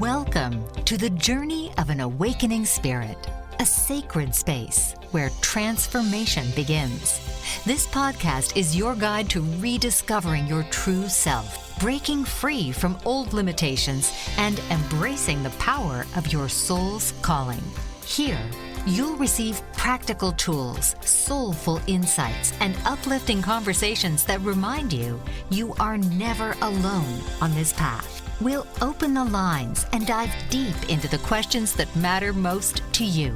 Welcome to the journey of an awakening spirit, a sacred space where transformation begins. This podcast is your guide to rediscovering your true self, breaking free from old limitations, and embracing the power of your soul's calling. Here, you'll receive practical tools, soulful insights, and uplifting conversations that remind you you are never alone on this path. We'll open the lines and dive deep into the questions that matter most to you.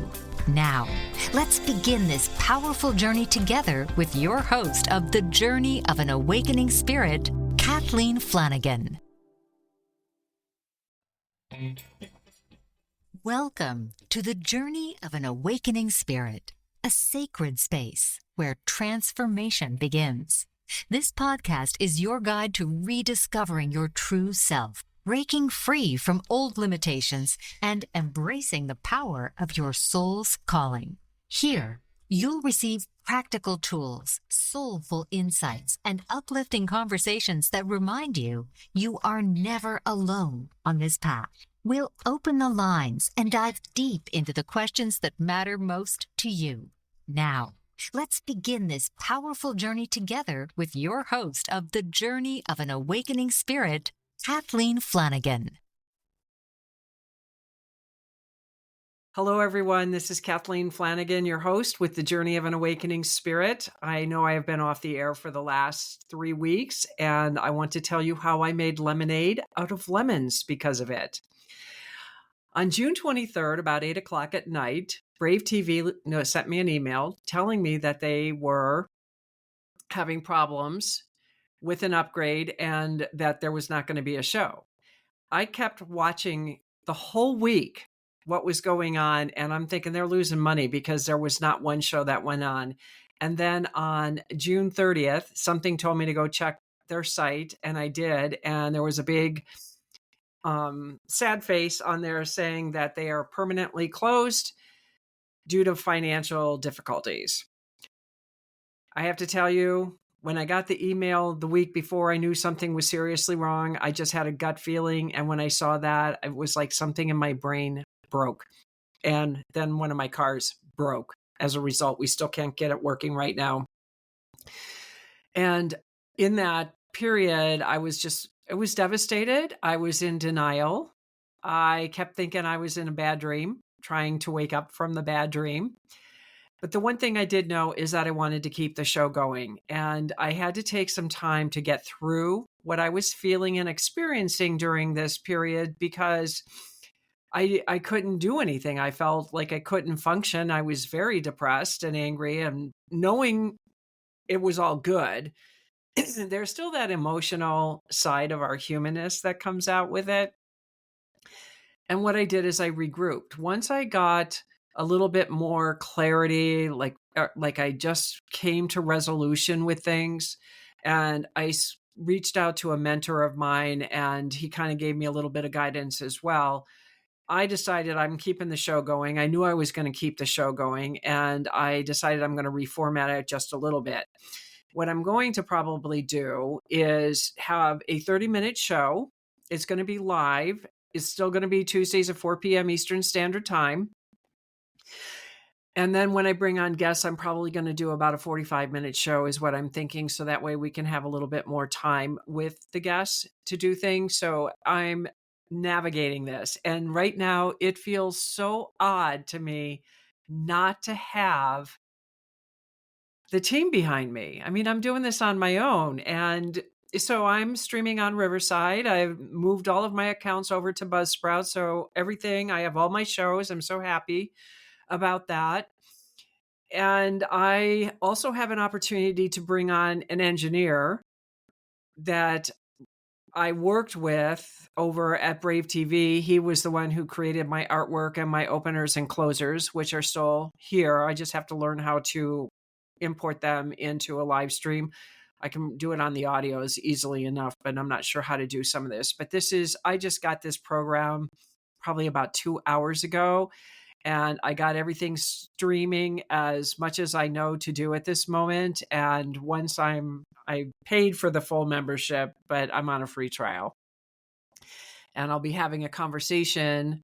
Now, let's begin this powerful journey together with your host of The Journey of an Awakening Spirit, Kathleen Flanagan. Welcome to The Journey of an Awakening Spirit, a sacred space where transformation begins. This podcast is your guide to rediscovering your true self, breaking free from old limitations, and embracing the power of your soul's calling. Here, you'll receive practical tools, soulful insights, and uplifting conversations that remind you you are never alone on this path. We'll open the lines and dive deep into the questions that matter most to you. Now, let's begin this powerful journey together with your host of The Journey of an Awakening Spirit, Kathleen Flanagan. Hello, everyone. This is Kathleen Flanagan, your host with The Journey of an Awakening Spirit. I know I have been off the air for the last 3 weeks, and I want to tell you how I made lemonade out of lemons because of it. On June 23rd, about 8 o'clock at night, Brave TV sent me an email telling me that they were having problems with an upgrade and that there was not going to be a show. I kept watching the whole week what was going on, and I'm thinking they're losing money because there was not one show that went on. And then on June 30th, something told me to go check their site, and I did, and there was a big sad face on there saying that they are permanently closed due to financial difficulties. I have to tell you, when I got the email the week before, I knew something was seriously wrong. I just had a gut feeling. And when I saw that, it was like something in my brain broke. And then one of my cars broke. As a result, we still can't get it working right now. And in that period, I was devastated. I was in denial. I kept thinking I was in a bad dream, trying to wake up from the bad dream. But the one thing I did know is that I wanted to keep the show going. And I had to take some time to get through what I was feeling and experiencing during this period because I couldn't do anything. I felt like I couldn't function. I was very depressed and angry, and knowing it was all good, there's still that emotional side of our humanness that comes out with it. And what I did is I regrouped. Once I got a little bit more clarity, like I just came to resolution with things, and I reached out to a mentor of mine, and he kind of gave me a little bit of guidance as well. I decided I'm keeping the show going. I knew I was going to keep the show going, and I decided I'm going to reformat it just a little bit. What I'm going to probably do is have a 30-minute show. It's going to be live. It's still going to be Tuesdays at 4 p.m. Eastern Standard Time. And then when I bring on guests, I'm probably going to do about a 45-minute show is what I'm thinking. So that way we can have a little bit more time with the guests to do things. So I'm navigating this. And right now it feels so odd to me not to have the team behind me. I mean, I'm doing this on my own. And so I'm streaming on Riverside. I've moved all of my accounts over to Buzzsprout. So I have all my shows. I'm so happy about that. And I also have an opportunity to bring on an engineer that I worked with over at Brave TV. He was the one who created my artwork and my openers and closers, which are still here. I just have to learn how to import them into a live stream. I can do it on the audios easily enough, but I'm not sure how to do some of this. But I just got this program probably about 2 hours ago, and I got everything streaming as much as I know to do at this moment. And once I paid for the full membership, but I'm on a free trial. And I'll be having a conversation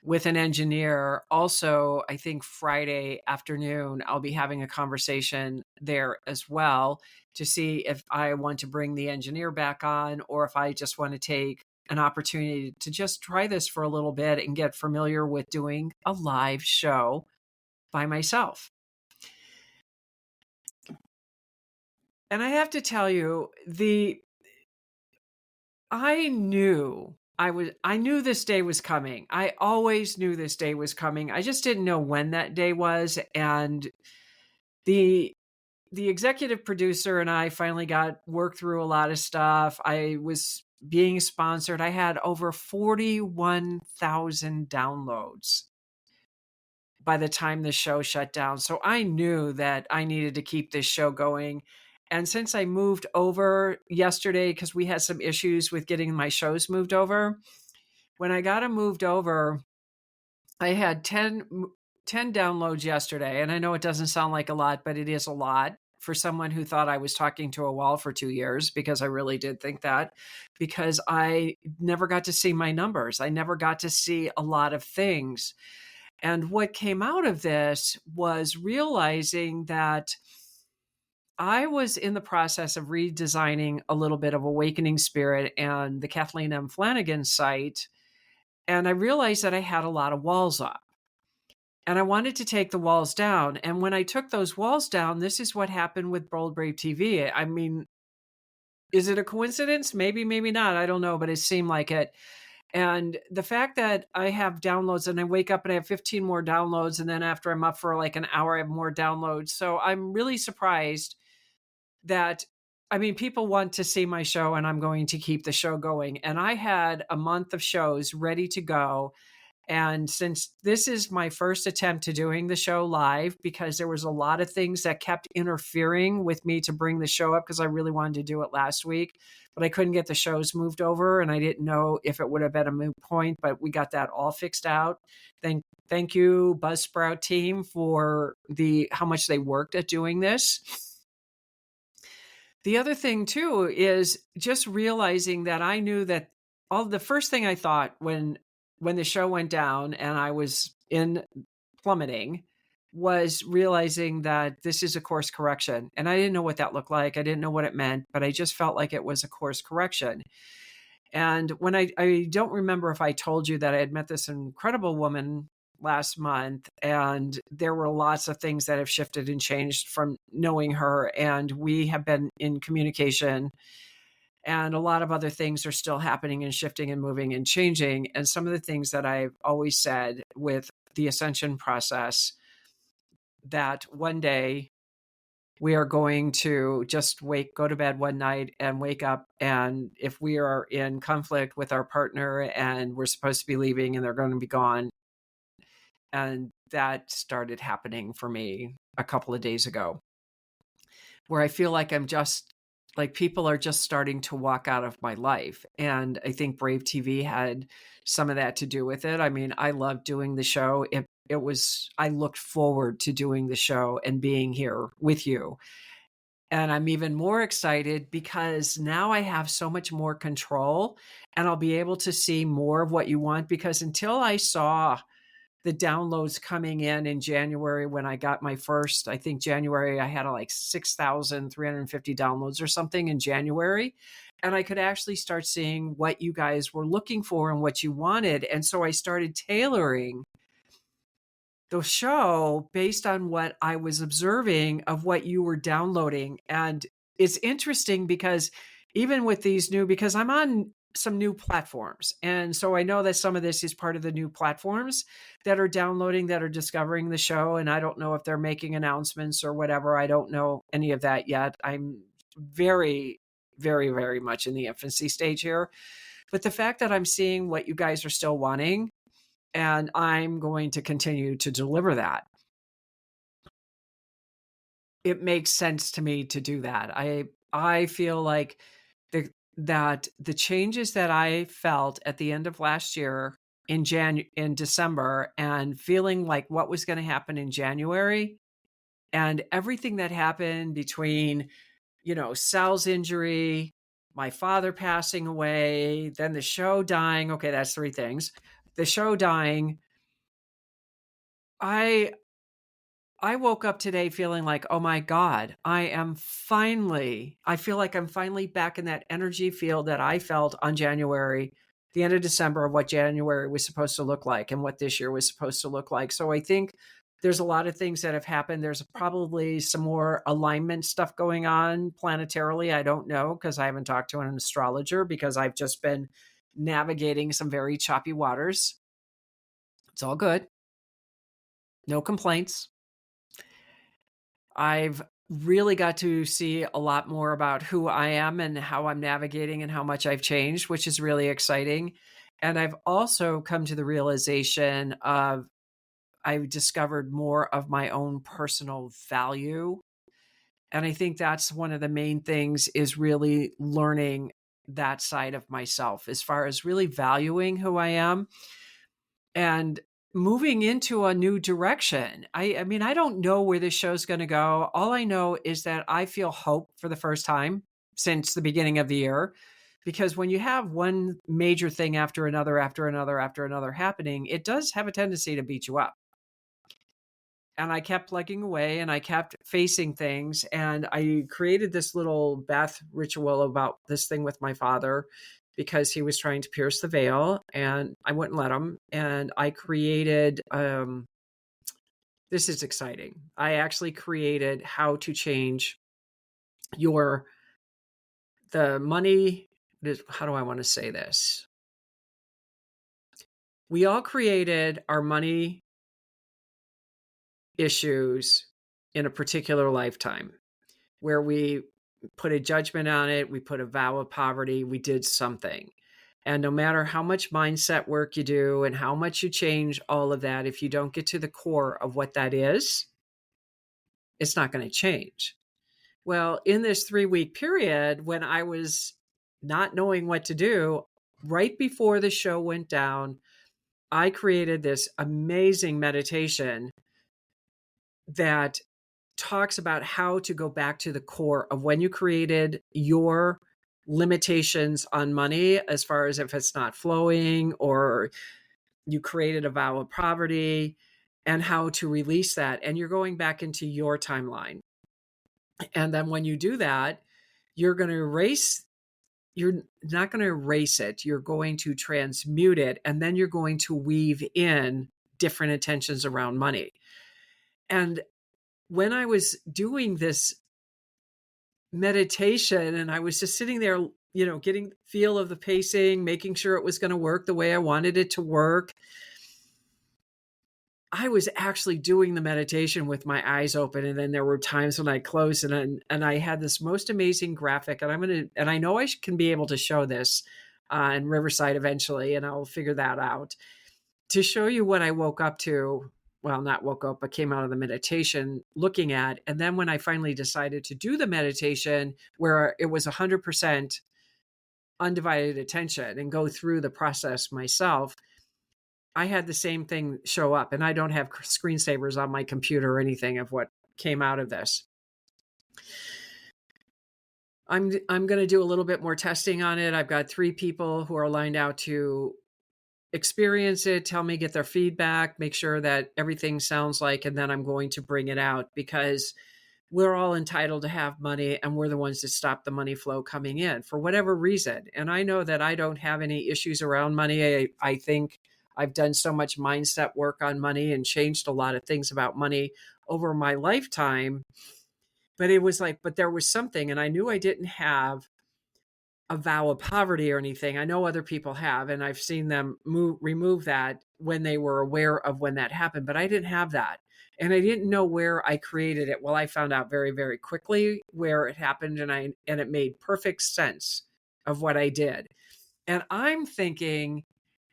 with an engineer. Also, I think Friday afternoon, I'll be having a conversation there as well to see if I want to bring the engineer back on or if I just want to take an opportunity to just try this for a little bit and get familiar with doing a live show by myself. And I have to tell you, I knew I knew this day was coming. I always knew this day was coming. I just didn't know when that day was. And the the executive producer and I finally got worked through a lot of stuff. I was being sponsored. I had over 41,000 downloads by the time the show shut down. So I knew that I needed to keep this show going. And since I moved over yesterday, because we had some issues with getting my shows moved over, when I got them moved over, I had 10 downloads yesterday. And I know it doesn't sound like a lot, but it is a lot for someone who thought I was talking to a wall for 2 years, because I really did think that, because I never got to see my numbers. I never got to see a lot of things. And what came out of this was realizing that I was in the process of redesigning a little bit of Awakening Spirit and the Kathleen M. Flanagan site. And I realized that I had a lot of walls up. And I wanted to take the walls down. And when I took those walls down, this is what happened with Bold Brave TV. I mean, is it a coincidence? Maybe, maybe not. I don't know, but it seemed like it. And the fact that I have downloads and I wake up and I have 15 more downloads, and then after I'm up for like an hour, I have more downloads. So I'm really surprised that, I mean, people want to see my show and I'm going to keep the show going. And I had a month of shows ready to go. And since this is my first attempt to doing the show live, because there was a lot of things that kept interfering with me to bring the show up, because I really wanted to do it last week, but I couldn't get the shows moved over and I didn't know if it would have been a moot point, but we got that all fixed out. Thank you, Buzzsprout team, for how much they worked at doing this. The other thing too is just realizing that I knew that the first thing I thought when the show went down and I was in plummeting was realizing that this is a course correction. And I didn't know what that looked like. I didn't know what it meant, but I just felt like it was a course correction. And when I don't remember if I told you that I had met this incredible woman last month, and there were lots of things that have shifted and changed from knowing her. And we have been in communication, and a lot of other things are still happening and shifting and moving and changing. And some of the things that I've always said with the ascension process, that one day we are going to just go to bed one night and wake up. And if we are in conflict with our partner and we're supposed to be leaving and they're going to be gone. And that started happening for me a couple of days ago, where I feel like people are just starting to walk out of my life. And I think Brave TV had some of that to do with it. I mean, I loved doing the show. I looked forward to doing the show and being here with you. And I'm even more excited because now I have so much more control and I'll be able to see more of what you want, because until I saw the downloads coming in January, when I got my first, I think January, I had like 6,350 downloads or something in January. And I could actually start seeing what you guys were looking for and what you wanted. And so I started tailoring the show based on what I was observing of what you were downloading. And it's interesting because even with these because I'm on some new platforms. And so I know that some of this is part of the new platforms that are downloading, that are discovering the show. And I don't know if they're making announcements or whatever. I don't know any of that yet. I'm very, very, very much in the infancy stage here. But the fact that I'm seeing what you guys are still wanting, and I'm going to continue to deliver that, it makes sense to me to do that. I feel like that the changes that I felt at the end of last year in December, and feeling like what was going to happen in January, and everything that happened between, Sal's injury, my father passing away, then the show dying. Okay, that's three things. The show dying. I woke up today feeling like, oh my God, I feel like I'm finally back in that energy field that I felt on January, the end of December, of what January was supposed to look like and what this year was supposed to look like. So I think there's a lot of things that have happened. There's probably some more alignment stuff going on planetarily. I don't know, because I haven't talked to an astrologer, because I've just been navigating some very choppy waters. It's all good. No complaints. I've really got to see a lot more about who I am and how I'm navigating and how much I've changed, which is really exciting. And I've also come to the realization of I've discovered more of my own personal value. And I think that's one of the main things, is really learning that side of myself, as far as really valuing who I am and moving into a new direction. I mean, I don't know where this show's going to go. All I know is that I feel hope for the first time since the beginning of the year, because when you have one major thing after another, happening, it does have a tendency to beat you up. And I kept plugging away and I kept facing things. And I created this little bath ritual about this thing with my father, because he was trying to pierce the veil and I wouldn't let him. And I created, this is exciting. I actually created how to change the money. How do I want to say this? We all created our money issues in a particular lifetime, where we put a judgment on it, we put a vow of poverty, we did something. And no matter how much mindset work you do and how much you change all of that, if you don't get to the core of what that is, it's not going to change. Well, in this 3-week period, when I was not knowing what to do, right before the show went down, I created this amazing meditation that talks about how to go back to the core of when you created your limitations on money, as far as if it's not flowing or you created a vow of poverty, and how to release that. And you're going back into your timeline. And then when you do that, you're not going to erase it. You're going to transmute it. And then you're going to weave in different intentions around money. And when I was doing this meditation and I was just sitting there, getting the feel of the pacing, making sure it was going to work the way I wanted it to work, I was actually doing the meditation with my eyes open. And then there were times when I closed and I had this most amazing graphic, and I know I can be able to show this in Riverside eventually, and I'll figure that out, to show you what I woke up to. Well, not woke up, but came out of the meditation looking at. And then when I finally decided to do the meditation, where it was 100% undivided attention and go through the process myself, I had the same thing show up. And I don't have screensavers on my computer or anything of what came out of this. I'm going to do a little bit more testing on it. I've got 3 people who are lined out to experience it, tell me, get their feedback, make sure that everything sounds like, and then I'm going to bring it out, because we're all entitled to have money and we're the ones that stop the money flow coming in for whatever reason. And I know that I don't have any issues around money. I think I've done so much mindset work on money and changed a lot of things about money over my lifetime. But it was like, but there was something, and I knew I didn't have a vow of poverty or anything. I know other people have, and I've seen them remove that when they were aware of when that happened, but I didn't have that. And I didn't know where I created it. Well, I found out very, very quickly where it happened, and it made perfect sense of what I did. And I'm thinking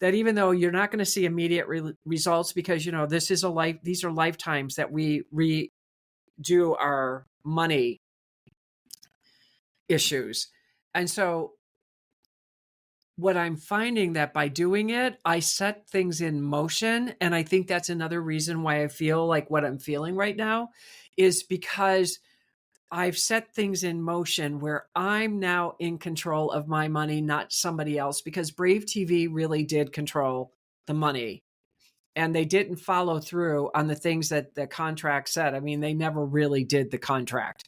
that even though you're not going to see immediate results, because, this is these are lifetimes that we redo our money issues. And so what I'm finding, that by doing it, I set things in motion. And I think that's another reason why I feel like what I'm feeling right now is because I've set things in motion where I'm now in control of my money, not somebody else, because Brave TV really did control the money. And they didn't follow through on the things that the contract said. I mean, they never really did the contract.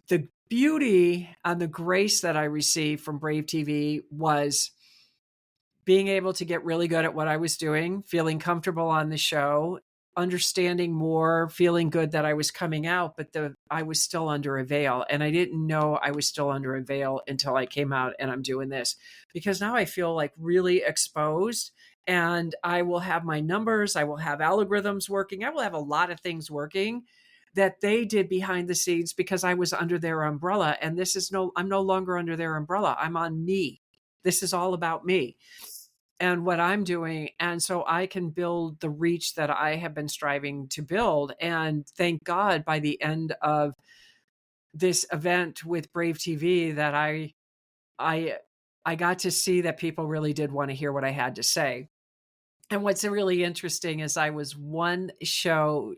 The beauty and the grace that I received from Brave TV was being able to get really good at what I was doing, feeling comfortable on the show, understanding more, feeling good that I was coming out, but I was still under a veil. And I didn't know I was still under a veil until I came out and I'm doing this, because now I feel like really exposed, and I will have my numbers, I will have algorithms working, I will have a lot of things working that they did behind the scenes because I was under their umbrella. And I'm no longer under their umbrella. I'm on me. This is all about me and what I'm doing. And so I can build the reach that I have been striving to build. And thank God by the end of this event with Brave TV that I got to see that people really did want to hear what I had to say. And what's really interesting is I was one show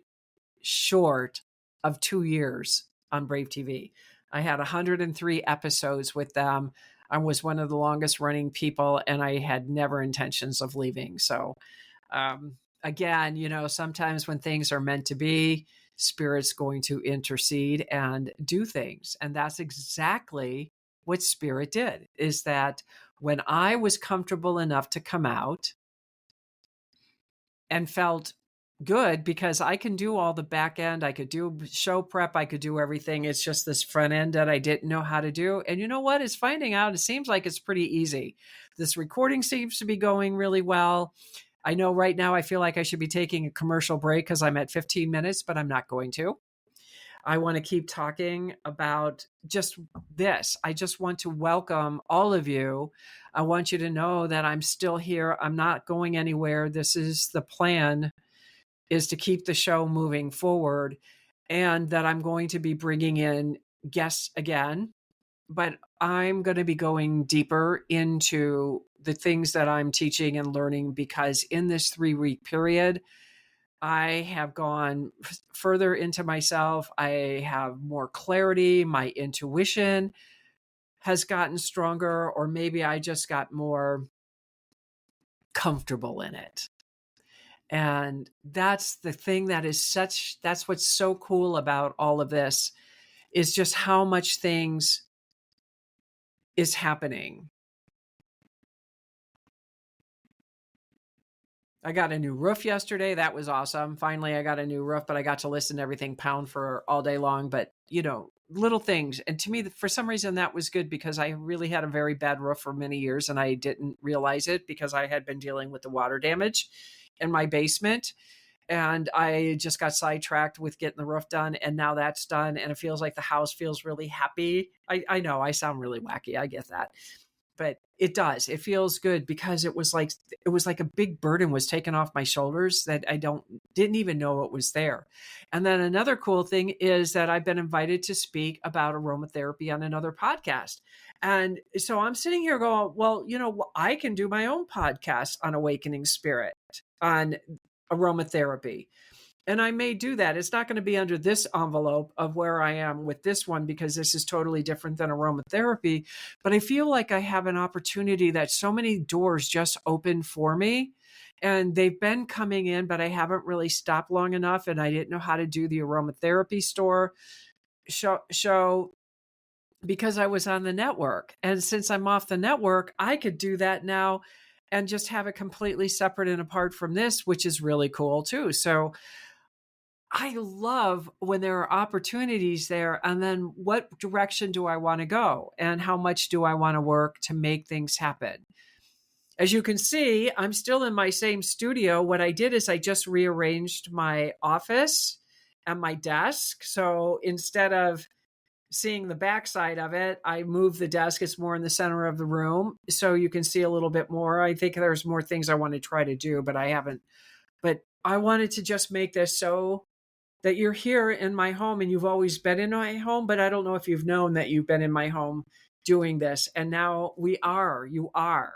short of 2 years on Brave TV. I had 103 episodes with them. I was one of the longest running people, and I had never intentions of leaving. So, again, sometimes when things are meant to be, Spirit's going to intercede and do things. And that's exactly what Spirit did, is that when I was comfortable enough to come out and felt good, because I can do all the back end, I could do show prep, I could do everything. It's just this front end that I didn't know how to do. And you know what? It's finding out, it seems like it's pretty easy. This recording seems to be going really well. I know right now I feel like I should be taking a commercial break because I'm at 15 minutes, but I'm not going to. I want to keep talking about just this. I just want to welcome all of you. I want you to know that I'm still here. I'm not going anywhere. This is the plan, is to keep the show moving forward, and that I'm going to be bringing in guests again, but I'm going to be going deeper into the things that I'm teaching and learning, because in this 3-week period, I have gone further into myself. I have more clarity. My intuition has gotten stronger, or maybe I just got more comfortable in it. And that's the thing that's what's so cool about all of this, is just how much things is happening. I got a new roof yesterday. That was awesome. Finally, I got a new roof, but I got to listen to everything pound for all day long. But, little things. And to me, for some reason, that was good, because I really had a very bad roof for many years, and I didn't realize it because I had been dealing with the water damage in my basement. And I just got sidetracked with getting the roof done. And now that's done. And it feels like the house feels really happy. I know I sound really wacky. I get that. But it does. It feels good, because it was like a big burden was taken off my shoulders that I didn't even know it was there. And then another cool thing is that I've been invited to speak about aromatherapy on another podcast. And so I'm sitting here going, well, I can do my own podcast on awakening spirit, on aromatherapy. And I may do that. It's not going to be under this envelope of where I am with this one, because this is totally different than aromatherapy. But I feel like I have an opportunity that so many doors just opened for me, and they've been coming in, but I haven't really stopped long enough. And I didn't know how to do the aromatherapy show because I was on the network. And since I'm off the network, I could do that now and just have it completely separate and apart from this, which is really cool too. So I love when there are opportunities there, and then what direction do I want to go, and how much do I want to work to make things happen? As you can see, I'm still in my same studio. What I did is I just rearranged my office and my desk. So instead of seeing the backside of it, I moved the desk. It's more in the center of the room, so you can see a little bit more. I think there's more things I want to try to do, but I haven't. But I wanted to just make this so that you're here in my home, and you've always been in my home, but I don't know if you've known that you've been in my home doing this. And now you are.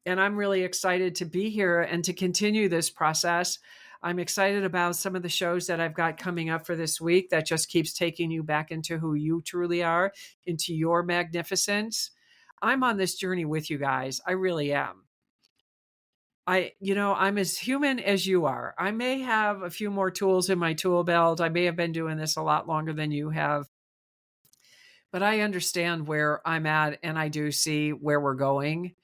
And I'm really excited to be here and to continue this process. I'm excited about some of the shows that I've got coming up for this week that just keeps taking you back into who you truly are, into your magnificence. I'm on this journey with you guys. I really am. I'm as human as you are. I may have a few more tools in my tool belt. I may have been doing this a lot longer than you have, but I understand where I'm at and I do see where we're going.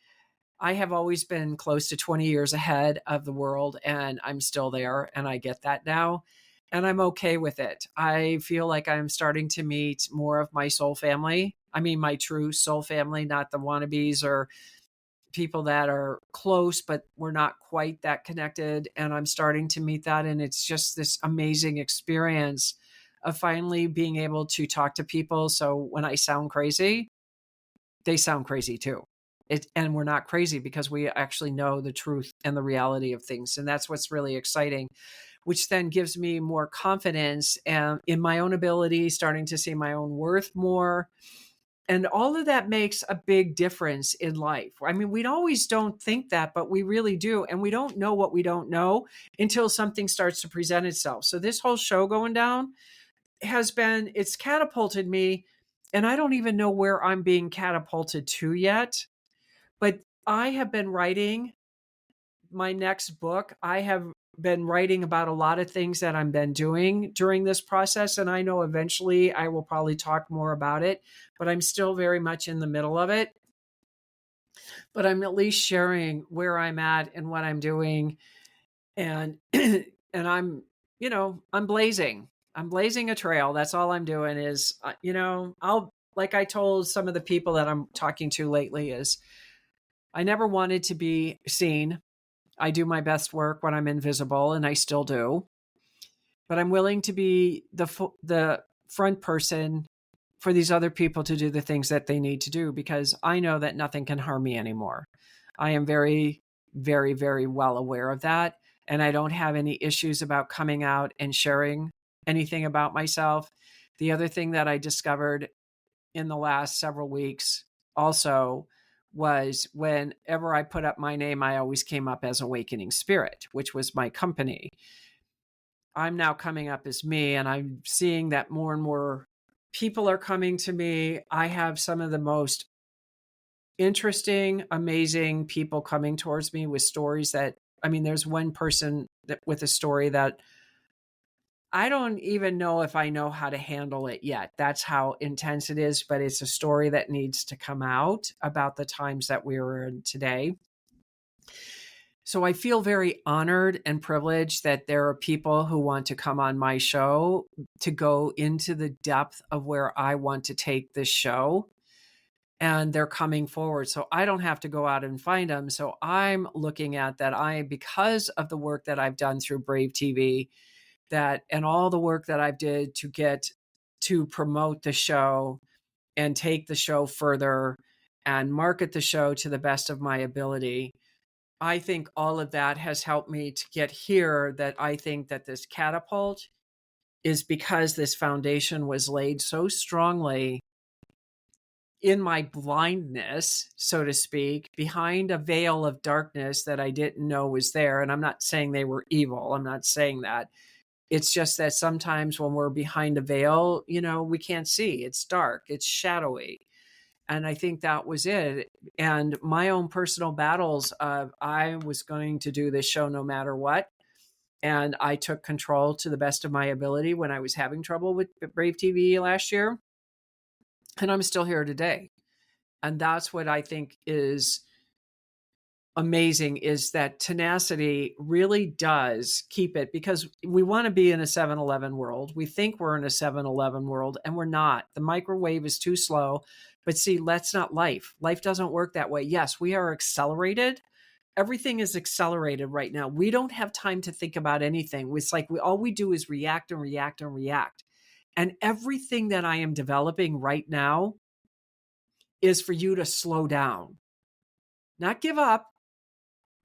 I have always been close to 20 years ahead of the world, and I'm still there, and I get that now, and I'm okay with it. I feel like I'm starting to meet more of my soul family. I mean, my true soul family, not the wannabes or people that are close, but we're not quite that connected. And I'm starting to meet that. And it's just this amazing experience of finally being able to talk to people. So when I sound crazy, they sound crazy too. And we're not crazy because we actually know the truth and the reality of things. And that's what's really exciting, which then gives me more confidence in my own ability, starting to see my own worth more. And all of that makes a big difference in life. I mean, we always don't think that, but we really do. And we don't know what we don't know until something starts to present itself. So this whole show going down it's catapulted me. And I don't even know where I'm being catapulted to yet. But I have been writing my next book. I have been writing about a lot of things that I've been doing during this process. And I know eventually I will probably talk more about it, but I'm still very much in the middle of it. But I'm at least sharing where I'm at and what I'm doing. And, and I'm blazing. I'm blazing a trail. That's all I'm doing is, like I told some of the people that I'm talking to lately is I never wanted to be seen. I do my best work when I'm invisible, and I still do. But I'm willing to be the front person for these other people to do the things that they need to do because I know that nothing can harm me anymore. I am very, very, very well aware of that. And I don't have any issues about coming out and sharing anything about myself. The other thing that I discovered in the last several weeks also was whenever I put up my name, I always came up as Awakening Spirit, which was my company. I'm now coming up as me, and I'm seeing that more and more people are coming to me. I have some of the most interesting, amazing people coming towards me with stories there's one person with a story that I don't even know if I know how to handle it yet. That's how intense it is, but it's a story that needs to come out about the times that we were in today. So I feel very honored and privileged that there are people who want to come on my show to go into the depth of where I want to take this show. And they're coming forward. So I don't have to go out and find them. So I'm looking at that because of the work that I've done through Brave TV, and all the work that I've did to get to promote the show and take the show further and market the show to the best of my ability. I think all of that has helped me to get here, that I think that this catapult is because this foundation was laid so strongly in my blindness, so to speak, behind a veil of darkness that I didn't know was there. And I'm not saying they were evil. I'm not saying that. It's just that sometimes when we're behind a veil, we can't see. It's dark. It's shadowy. And I think that was it. And my own personal battles of I was going to do this show no matter what. And I took control to the best of my ability when I was having trouble with Brave TV last year. And I'm still here today. And that's what I think is amazing, is that tenacity really does keep it, because we want to be in a 7-Eleven world. We think we're in a 7-Eleven world, and we're not. The microwave is too slow. But see, that's not life. Life doesn't work that way. Yes, we are accelerated. Everything is accelerated right now. We don't have time to think about anything. It's like all we do is react and react and react. And everything that I am developing right now is for you to slow down, not give up,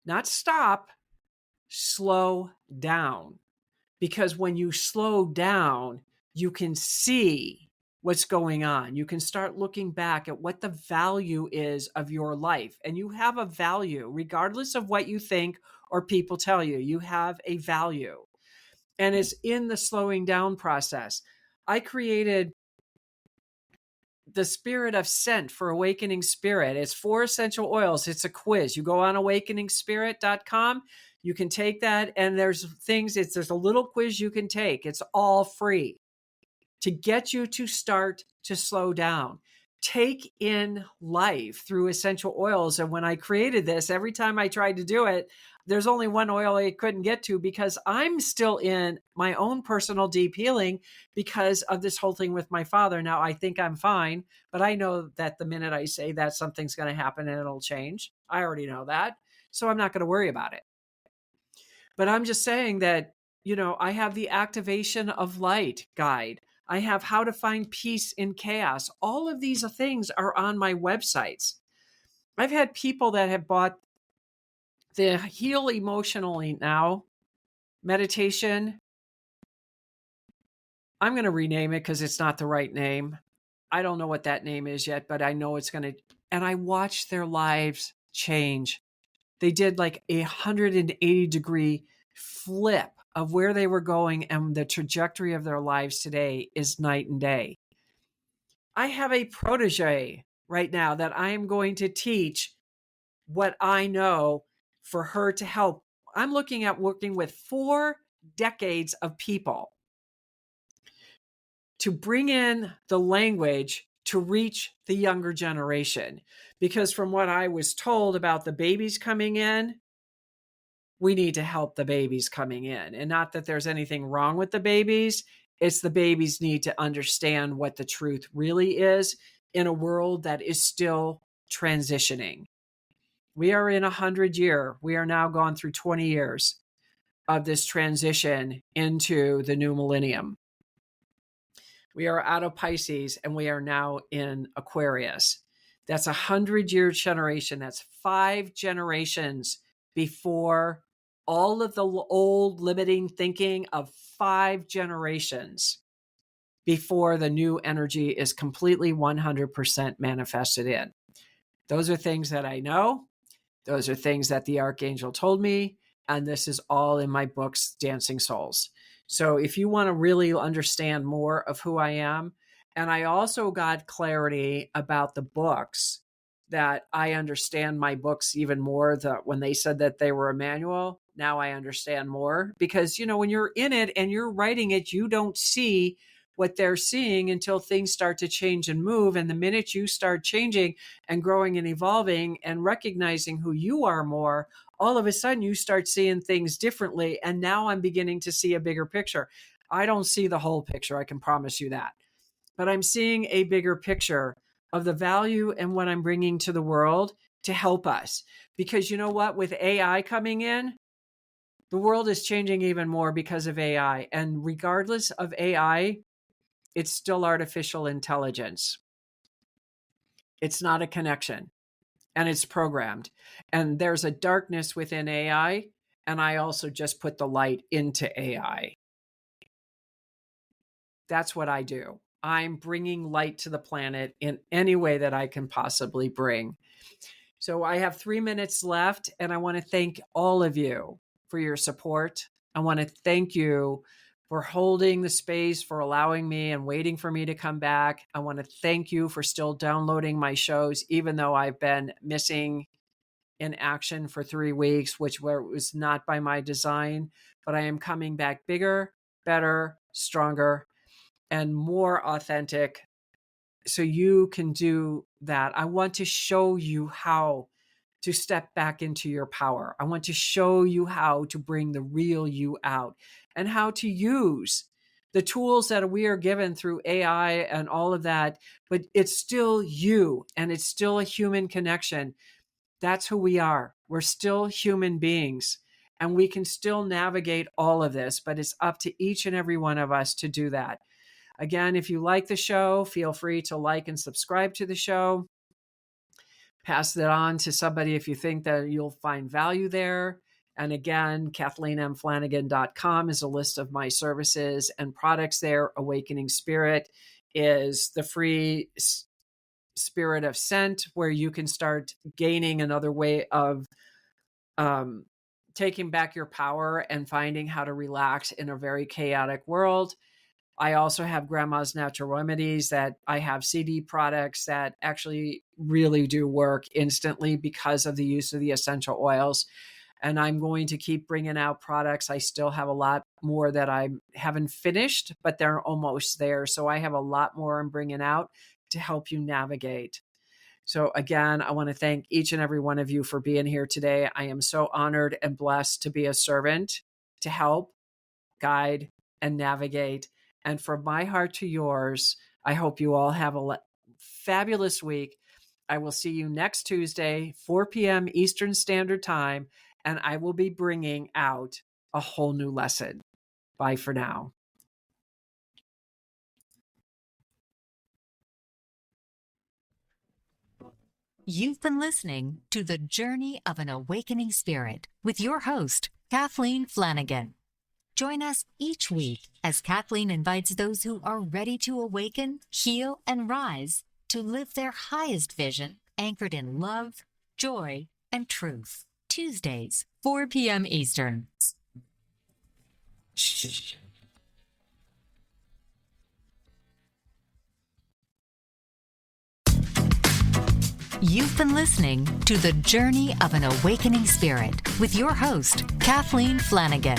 not stop, slow down. Because when you slow down, you can see what's going on. You can start looking back at what the value is of your life. And you have a value, regardless of what you think or people tell you. You have a value. And it's in the slowing down process. I created the spirit of scent for awakening spirit. It's 4 essential oils. It's a quiz. You go on awakeningspirit.com. You can take that, and there's a little quiz you can take. It's all free to get you to start to slow down. Take in life through essential oils. And when I created this, every time I tried to do it, there's only one oil I couldn't get to because I'm still in my own personal deep healing because of this whole thing with my father. Now, I think I'm fine, but I know that the minute I say that, something's going to happen and it'll change. I already know that. So I'm not going to worry about it. But I'm just saying that, I have the activation of light guide. I have how to find peace in chaos. All of these things are on my websites. I've had people that have bought the Heal Emotionally Now meditation. I'm going to rename it because it's not the right name. I don't know what that name is yet, but I know it's going to. And I watched their lives change. They did like 180-degree flip of where they were going, and the trajectory of their lives today is night and day. I have a protege right now that I am going to teach what I know for her to help. I'm looking at working with 4 decades of people to bring in the language to reach the younger generation. Because from what I was told about the babies coming in, we need to help the babies coming in. And not that there's anything wrong with the babies. It's the babies need to understand what the truth really is in a world that is still transitioning. We are in 100-year. We are now gone through 20 years of this transition into the new millennium. We are out of Pisces and we are now in Aquarius. That's 100-year generation. That's 5 generations before all of the old limiting thinking of 5 generations before the new energy is completely 100% manifested in. Those are things that I know. Those are things that the Archangel told me. And this is all in my books, Dancing Souls. So if you want to really understand more of who I am, and I also got clarity about the books, that I understand my books even more. That when they said that they were a manual, now I understand more. Because, when you're in it and you're writing it, you don't see what they're seeing until things start to change and move. And the minute you start changing and growing and evolving and recognizing who you are more, all of a sudden you start seeing things differently. And now I'm beginning to see a bigger picture. I don't see the whole picture, I can promise you that. But I'm seeing a bigger picture of the value and what I'm bringing to the world to help us. Because you know what? With AI coming in, the world is changing even more because of AI. And regardless of AI, it's still artificial intelligence. It's not a connection, and it's programmed. And there's a darkness within AI, and I also just put the light into AI. That's what I do. I'm bringing light to the planet in any way that I can possibly bring. So I have 3 minutes left, and I want to thank all of you for your support. I want to thank you for holding the space, for allowing me and waiting for me to come back. I want to thank you for still downloading my shows, even though I've been missing in action for 3 weeks, which was not by my design, but I am coming back bigger, better, stronger, and more authentic. So you can do that. I want to show you how to step back into your power. I want to show you how to bring the real you out and how to use the tools that we are given through AI and all of that. But it's still you, and it's still a human connection. That's who we are. We're still human beings, and we can still navigate all of this, but it's up to each and every one of us to do that. Again, if you like the show, feel free to like and subscribe to the show. Pass it on to somebody if you think that you'll find value there. And again, KathleenMFlanagan.com is a list of my services and products there. Awakening Spirit is the free spirit of scent, where you can start gaining another way of taking back your power and finding how to relax in a very chaotic world. I also have Grandma's Natural Remedies, that I have CD products that actually really do work instantly because of the use of the essential oils. And I'm going to keep bringing out products. I still have a lot more that I haven't finished, but they're almost there. So I have a lot more I'm bringing out to help you navigate. So again, I want to thank each and every one of you for being here today. I am so honored and blessed to be a servant, to help, guide, and navigate. And from my heart to yours, I hope you all have a fabulous week. I will see you next Tuesday, 4 p.m. Eastern Standard Time, and I will be bringing out a whole new lesson. Bye for now. You've been listening to The Journey of an Awakening Spirit with your host, Kathleen Flanagan. Join us each week as Kathleen invites those who are ready to awaken, heal, and rise to live their highest vision, anchored in love, joy, and truth. Tuesdays, 4 p.m. Eastern. You've been listening to The Journey of an Awakening Spirit with your host, Kathleen Flanagan.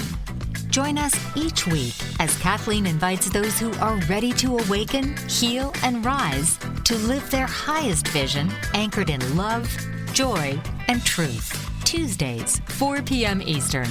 Join us each week as Kathleen invites those who are ready to awaken, heal, and rise to live their highest vision, anchored in love, joy, and truth. Tuesdays, 4 p.m. Eastern.